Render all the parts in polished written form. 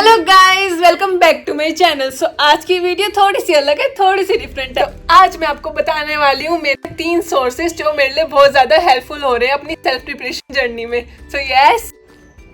Hello guys, welcome back to my channel. So आज की video थोड़ी सी अलग है, थोड़ी सी डिफरेंट है। आज मैं आपको बताने वाली हूँ मेरे 3 सोर्सेज जो मेरे लिए बहुत ज्यादा हेल्पफुल हो रहे हैं अपनी सेल्फ प्रिपरेशन जर्नी में।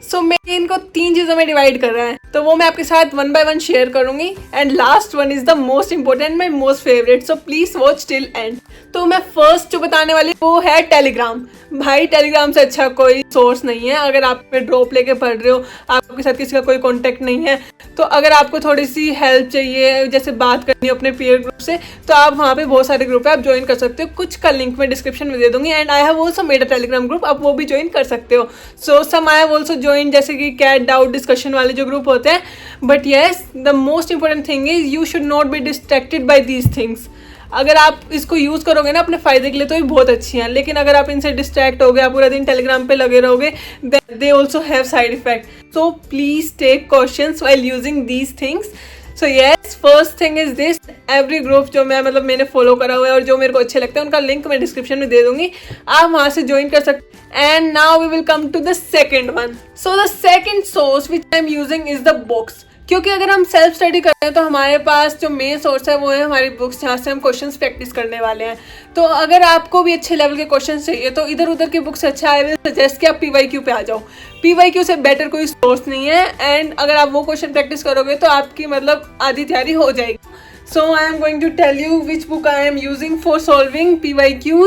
सो मैं इनको 3 चीजों में डिवाइड कर रहा है, तो वो मैं आपके साथ वन बाय वन शेयर करूंगी। And last one is the most important, my most favourite, so please watch till and. तो मैं फर्स्ट जो बताने वाली वो है टेलीग्राम। भाई टेलीग्राम से अच्छा कोई सोर्स नहीं है। अगर आप पे ड्रॉप लेके पढ़ रहे हो, आपके साथ किसी का कोई कॉन्टेक्ट नहीं है, तो अगर आपको थोड़ी सी हेल्प चाहिए, जैसे बात करनी है अपने पीयर ग्रुप से, तो आप वहाँ पे बहुत सारे ग्रुप है, आप ज्वाइन कर सकते हो। कुछ का लिंक मैं डिस्क्रिप्शन में दे दूंगी। And I have also made a Telegram group, आप वो भी ज्वाइन कर सकते हो। सो सम आई हैव ऑल्सो ज्वाइन, जैसे कि कैट डाउट डिस्कशन वाले जो ग्रुप होते हैं। But yes, the most important thing is you should not be distracted by these things. अगर आप इसको यूज़ करोगे ना अपने फ़ायदे के लिए, तो ये बहुत अच्छी हैं। लेकिन अगर आप इनसे डिस्ट्रैक्ट हो गए, आप पूरा दिन टेलीग्राम पे लगे रहोगे, they also have side effect. So please take cautions while using these things. So yes, first thing is this, every group जो मैंने फॉलो करा हुआ है और जो मेरे को अच्छे लगते हैं, उनका लिंक मैं डिस्क्रिप्शन में दे दूंगी, आप वहाँ से ज्वाइन कर सकते हैं। And now we will come to the second one. So the second source which I am using is the books. क्योंकि अगर हम सेल्फ स्टडी कर रहे हैं तो हमारे पास जो मेन सोर्स है वो है हमारी बुक्स, जहाँ से हम क्वेश्चंस प्रैक्टिस करने वाले हैं। तो अगर आपको भी अच्छे लेवल के क्वेश्चंस चाहिए तो इधर उधर की बुक से अच्छा आई विल सजेस्ट कि आप PYQ पे आ जाओ। PYQ से बेटर कोई सोर्स नहीं है। एंड अगर आप वो क्वेश्चन प्रैक्टिस करोगे तो आपकी आधी तैयारी हो जाएगी। So I am going to tell you which book I am using for solving PYQ.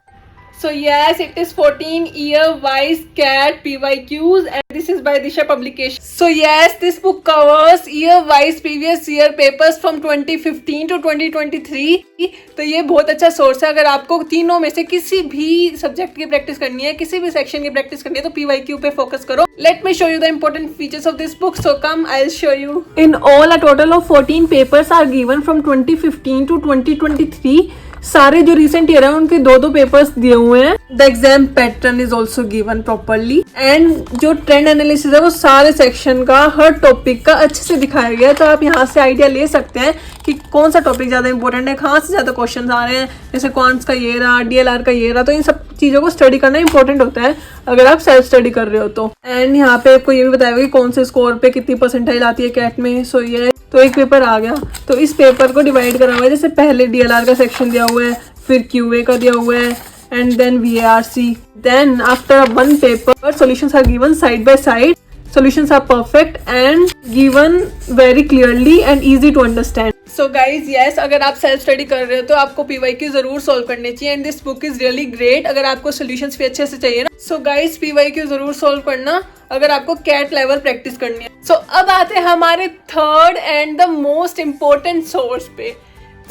So yes, it is 14 year wise CAT PYQs and this is by Disha Publication. So yes, this book covers year wise previous year papers from 2015 to 2023. तो ये बहुत अच्छा source है। अगर आपको तीनों में से किसी भी सब्जेक्ट की प्रैक्टिस करनी है, किसी भी सेक्शन की प्रैक्टिस करनी है, तो PYQ पे फोकस करो। Let me show you the important features of this book. So come, I'll show you. In all, a total of 14 papers are given from 2015 to 2023. सारे जो रिसेंट ईयर है उनके दो पेपर्स दिए हुए हैं। The exam pattern is also given properly. And जो trend analysis है वो सारे सेक्शन का, हर टॉपिक का अच्छे से दिखाया गया है। तो आप यहाँ से आइडिया ले सकते हैं कि कौन सा टॉपिक ज़्यादा इंपॉर्टेंट है, कहाँ से ज़्यादा क्वेश्चन आ रहे हैं। जैसे क्वांट्स का ये रहा, DLR का ये रहा। तो इन सब चीज़ों को स्टडी करना इंपॉर्टेंट होता है अगर आप सेल्फ स्टडी कर रहे हो तो। एंड यहाँ पे आपको ये भी बताया कि कौन से स्कोर पे कितनी परसेंटाइल आती है कैट में। सो ये तो एक पेपर आ गया, तो इस पेपर को डिवाइड करा हुआ है। जैसे पहले DLR का सेक्शन दिया हुआ है, फिर QA का दिया हुआ है, and then VARC। Then after one paper solutions are given side by side. Solutions are perfect and given very clearly and easy to understand. So guys, yes, अगर आप सेल्फ स्टडी कर रहे हो तो आपको PYQ जरूर सॉल्व करनी चाहिए। And this book is really great अगर आपको सॉल्यूशंस भी अच्छे से चाहिए ना। सो गाइस, PYQ जरूर सॉल्व करना अगर आपको कैट लेवल प्रैक्टिस करनी है। सो अब आते हैं हमारे third and the most important source पे।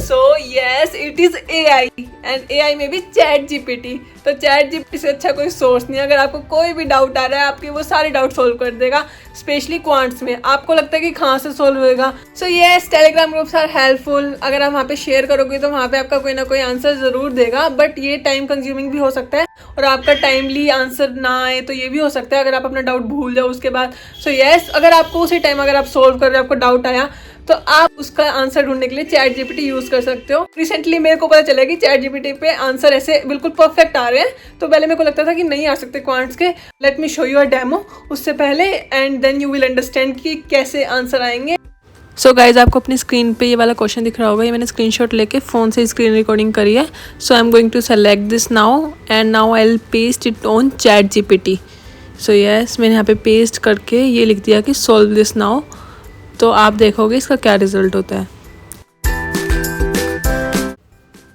So yes, it is AI and AI में भी ChatGPT। तो ChatGPT से अच्छा कोई सोर्स नहीं है। अगर आपको कोई भी डाउट आ रहा है, आपके वो सारे डाउट सोल्व कर देगा, स्पेशली क्वांट्स में। आपको लगता है कि कहाँ से सोल्व होएगा। So yes, Telegram groups are helpful. अगर आप वहाँ पे शेयर करोगे तो वहाँ पे आपका कोई ना कोई आंसर ज़रूर देगा। बट ये टाइम कंज्यूमिंग भी हो सकता है और आपका टाइमली आंसर ना आए तो ये भी हो सकता है अगर आप अपना डाउट भूल जाओ उसके बाद। सो येस, अगर आपको उसी टाइम अगर आप सोल्व कर रहे हो, आपको डाउट आया, तो आप उसका आंसर ढूंढने के लिए ChatGPT यूज कर सकते हो। रिसेंटली मेरे को पता चला कि ChatGPT पे आंसर ऐसे बिल्कुल परफेक्ट आ रहे हैं। तो पहले मेरे को लगता था कि नहीं आ सकते क्वांट्स के। Let me show you a demo उससे पहले, and then you will understand कि कैसे आंसर आएंगे। सो गाइज, आपको अपनी स्क्रीन पे ये वाला क्वेश्चन दिख रहा होगा। ये मैंने स्क्रीनशॉट लेके फ़ोन से स्क्रीन रिकॉर्डिंग करी है। So I am going to select this now and now I will paste it on ChatGPT. So yes, मैंने यहाँ पे पेस्ट करके ये लिख दिया कि सॉल्व दिस नाउ। तो आप देखोगे इसका क्या रिजल्ट होता है।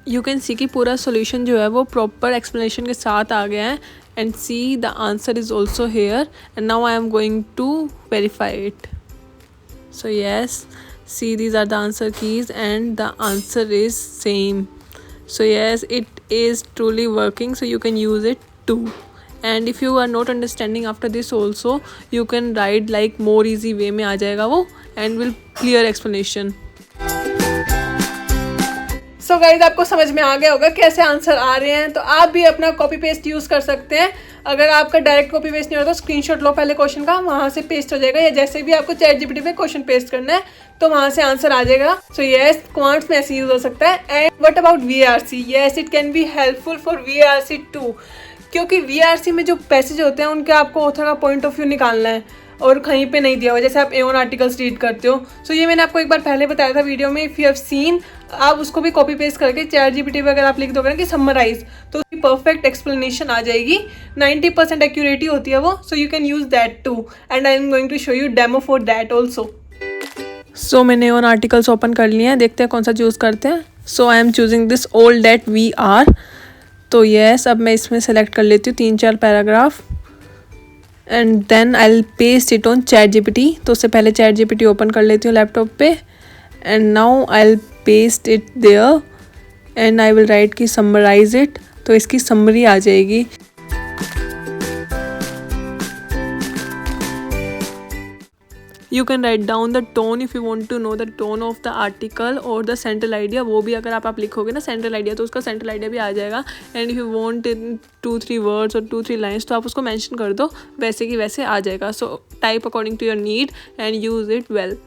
यू कैन सी कि पूरा सॉल्यूशन जो है वो प्रॉपर एक्सप्लेनेशन के साथ आ गया है। And see the answer is also here and now I am going to verify it. So yes, see, these are the answer keys and the answer is same. So yes, it is truly working, so you can use it too. And if you are not understanding after this also, you can write like more easy way में आ जाएगा वो and will clear explanation. So guys, आपको समझ में आ गया होगा कैसे answer आ रहे हैं। तो आप भी अपना कॉपी पेस्ट यूज़ कर सकते हैं। अगर आपका डायरेक्ट कॉपी पेस्ट नहीं होता तो स्क्रीनशॉट लो पहले क्वेश्चन का, वहाँ से पेस्ट हो जाएगा। या जैसे भी आपको ChatGPT पे क्वेश्चन पेस्ट करना है तो वहाँ से आंसर आ जाएगा। सो येस, क्वांट्स में ऐसे यूज हो सकता है। And what about VARC? Yes, it can be helpful for VARC too. क्योंकि VARC में जो पैसेज होते हैं उनके आपको ऑथर का पॉइंट ऑफ व्यू निकालना है और कहीं पे नहीं दिया हुआ, जैसे आप एवन आर्टिकल्स रीड करते हो। सो ये मैंने आपको एक बार पहले बताया था वीडियो में, इफ़ यू हैव सीन, आप उसको भी कॉपी पेस्ट करके ChatGPT पे अगर आप लिख दोगे ना कि समराइज, तो उसकी परफेक्ट एक्सप्लेनेशन आ जाएगी। 90% एक्यूरेटी होती है वो, so you can use that too, and I am going to show you demo for that also. So मैंने एवन आर्टिकल्स ओपन कर लिए हैं, देखते हैं कौन सा चूज़ करते हैं। So I am choosing this all that we are. तो यस, अब मैं इसमें सेलेक्ट कर लेती हूँ 3-4 paragraph, and then I will paste it on ChatGPT। तो उससे पहले ChatGPT ओपन कर लेती हूँ लैपटॉप पे, and now I will paste it there, and I will write की समराइज इट। तो इसकी समरी आ जाएगी। You can write down the tone if you want to know the tone of the article or the central idea। वो भी अगर आप लिखोगे ना central idea, तो उसका central idea भी आ जाएगा। and if you want in 2-3 words और 2-3 lines, तो आप उसको mention कर दो, वैसे की वैसे आ जाएगा। so type according to your need and use it well।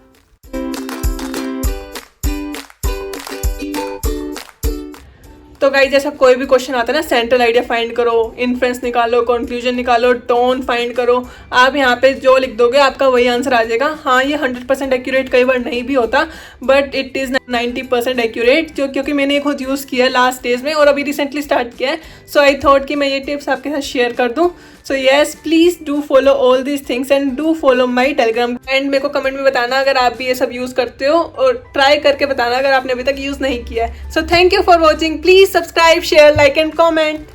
तो गाइस, जैसा कोई भी क्वेश्चन आता है ना, सेंट्रल आइडिया फाइंड करो, इन्फ्रेंस निकालो, कंक्लूजन निकालो, टोन फाइंड करो, आप यहाँ पे जो लिख दोगे आपका वही आंसर आ जाएगा। हाँ, ये 100% एक्यूरेट कई बार नहीं भी होता, बट इट इज़ 90% एक्यूरेट, क्योंकि मैंने खुद यूज़ किया है लास्ट डेज में और अभी रिसेंटली स्टार्ट किया है। सो आई थॉट कि मैं ये टिप्स आपके साथ शेयर कर दूँ। So yes, please do follow all this things and do follow my Telegram. And मेरे को कमेंट में बताना अगर आप भी ये सब यूज़ करते हो, और ट्राई करके बताना अगर आपने अभी तक यूज़ नहीं किया है। So thank you for watching. Please subscribe, share, like and comment.